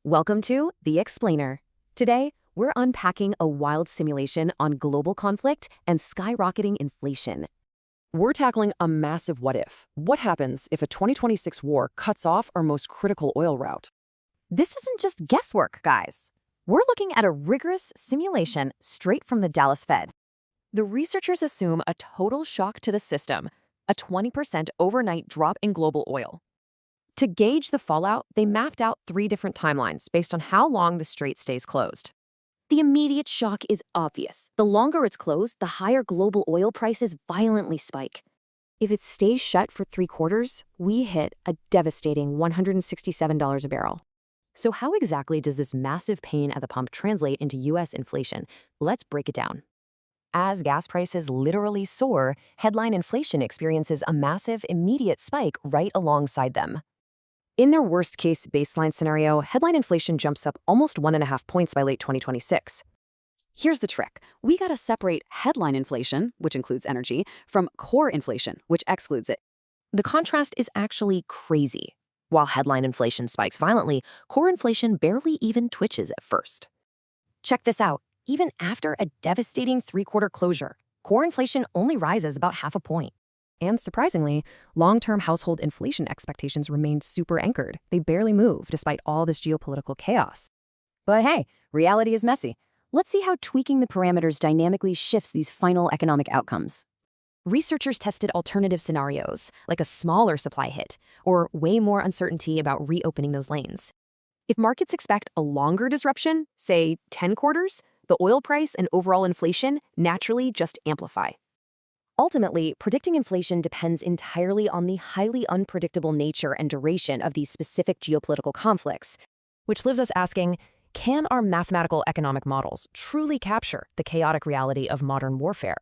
Welcome to The Explainer. Today, we're unpacking a wild simulation on global conflict and skyrocketing inflation. We're tackling a massive what if. What happens if a 2026 war cuts off our most critical oil route? This isn't just guesswork, guys. We're looking at a rigorous simulation straight from the Dallas Fed. The researchers assume a total shock to the system, a 20% overnight drop in global oil. To gauge the fallout, they mapped out 3 different timelines based on how long the strait stays closed. The immediate shock is obvious. The longer it's closed, the higher global oil prices violently spike. If it stays shut for 3 quarters, we hit a devastating $167 a barrel. So how exactly does this massive pain at the pump translate into U.S. inflation? Let's break it down. As gas prices literally soar, headline inflation experiences a massive immediate spike right alongside them. In their worst-case baseline scenario, headline inflation jumps up almost 1.5 points by late 2026. Here's the trick. We gotta separate headline inflation, which includes energy, from core inflation, which excludes it. The contrast is actually crazy. While headline inflation spikes violently, core inflation barely even twitches at first. Check this out. Even after a devastating 3-quarter closure, core inflation only rises about 0.5 point. And surprisingly, long-term household inflation expectations remained super anchored. They barely move despite all this geopolitical chaos. But hey, reality is messy. Let's see how tweaking the parameters dynamically shifts these final economic outcomes. Researchers tested alternative scenarios, like a smaller supply hit, or way more uncertainty about reopening those lanes. If markets expect a longer disruption, say 10 quarters, the oil price and overall inflation naturally just amplify. Ultimately, predicting inflation depends entirely on the highly unpredictable nature and duration of these specific geopolitical conflicts, which leaves us asking, can our mathematical economic models truly capture the chaotic reality of modern warfare?